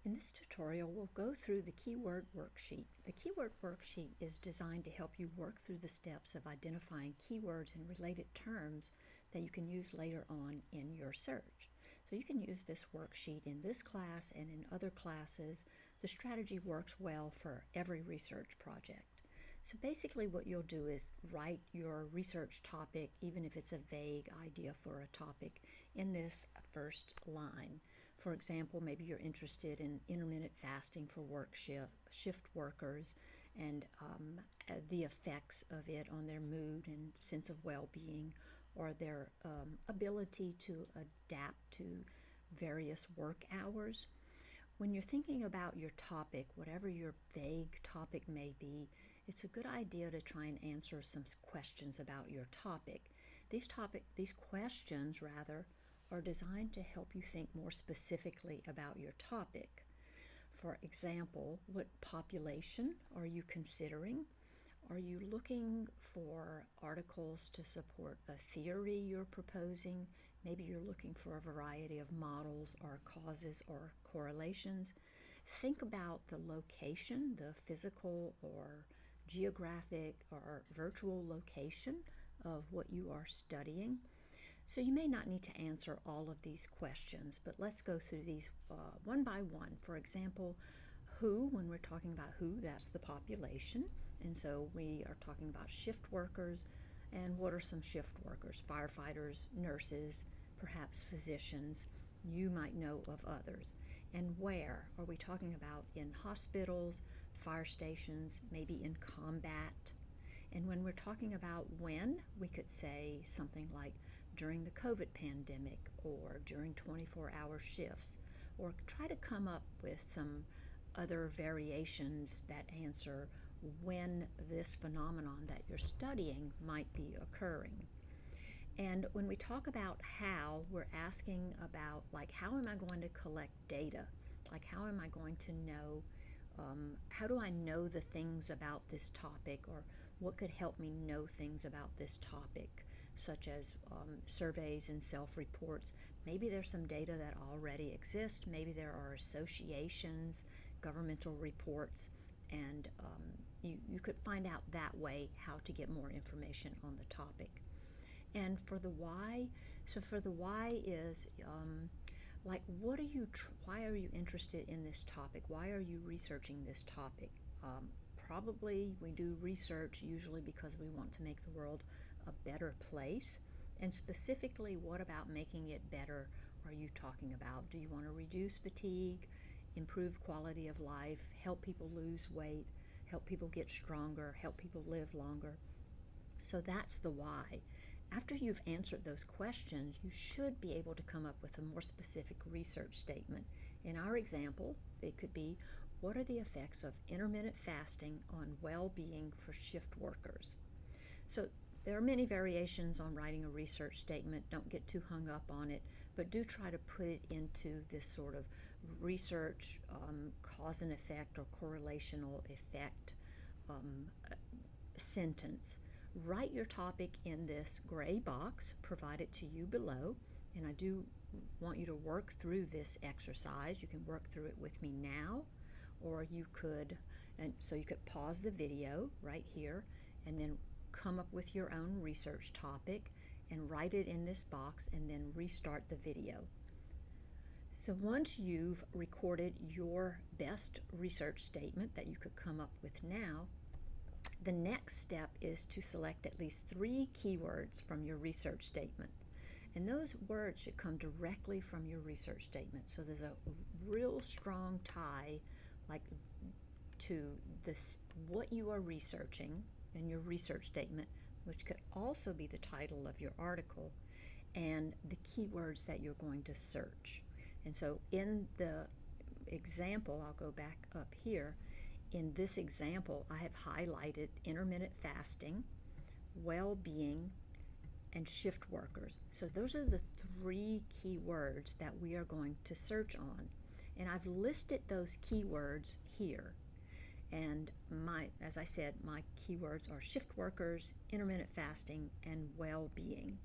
In this tutorial, we'll go through the keyword worksheet. The keyword worksheet is designed to help you work through the steps of identifying keywords and related terms that you can use later on in your search. So you can use this worksheet in this class and in other classes. The strategy works well for every research project. So basically what you'll do is write your research topic, even if it's a vague idea for a topic, in this first line. For example, maybe you're interested in intermittent fasting for shift workers and the effects of it on their mood and sense of well-being, or their ability to adapt to various work hours. When you're thinking about your topic, whatever your vague topic may be, it's a good idea to try and answer some questions about your topic. These questions are designed to help you think more specifically about your topic. For example, what population are you considering? Are you looking for articles to support a theory you're proposing? Maybe you're looking for a variety of models or causes or correlations. Think about the location, the physical or geographic or virtual location of what you are studying. So you may not need to answer all of these questions, but let's go through these one by one. For example, who, when we're talking about who, that's the population. And so we are talking about shift workers. And what are some shift workers? Firefighters, nurses, perhaps physicians. You might know of others. And where? Are we talking about in hospitals, fire stations, maybe in combat? And when we're talking about when, we could say something like during the COVID pandemic or during 24-hour shifts, or try to come up with some other variations that answer when this phenomenon that you're studying might be occurring. And when we talk about how, we're asking about, like, how am I going to collect data? Like, how am I going to know, how do I know the things about this topic, or what could help me know things about this topic, such as surveys and self-reports. Maybe there's some data that already exists. Maybe there are associations, governmental reports, and you could find out that way how to get more information on the topic. And for the why, so for the why is like, why are you interested in this topic? Why are you researching this topic? Probably we do research usually because we want to make the world a better place. And specifically, what about making it better are you talking about? Do you want to reduce fatigue, improve quality of life, help people lose weight, help people get stronger, help people live longer? So that's the why. After you've answered those questions, you should be able to come up with a more specific research statement. In our example, it could be, what are the effects of intermittent fasting on well-being for shift workers? So there are many variations on writing a research statement. Don't get too hung up on it, but do try to put it into this sort of research cause and effect or correlational effect sentence. Write your topic in this gray box provided to you below, and I do want you to work through this exercise. You can work through it with me now, or you could pause the video right here and then come up with your own research topic and write it in this box and then restart the video. So once you've recorded your best research statement that you could come up with now, the next step is to select at least 3 keywords from your research statement. And those words should come directly from your research statement. So there's a real strong tie, like, to this, what you are researching in your research statement, which could also be the title of your article, and the keywords that you're going to search. And so in the example, I'll go back up here. In this example, I have highlighted intermittent fasting, well-being, and shift workers. So those are the 3 keywords that we are going to search on. And I've listed those keywords here. And as I said, my keywords are shift workers, intermittent fasting, and well-being.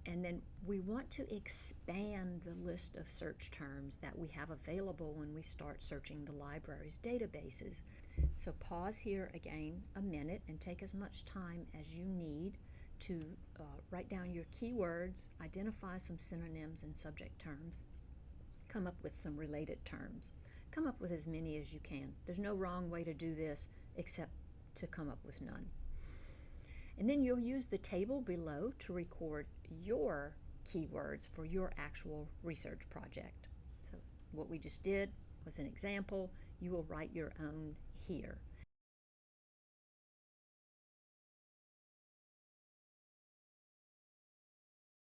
And then we want to expand the list of search terms that we have available when we start searching the library's databases. So pause here again a minute and take as much time as you need to write down your keywords, identify some synonyms and subject terms, come up with some related terms. Come up with as many as you can. There's no wrong way to do this except to come up with none. And then you'll use the table below to record your keywords for your actual research project. So what we just did was an example. You will write your own here.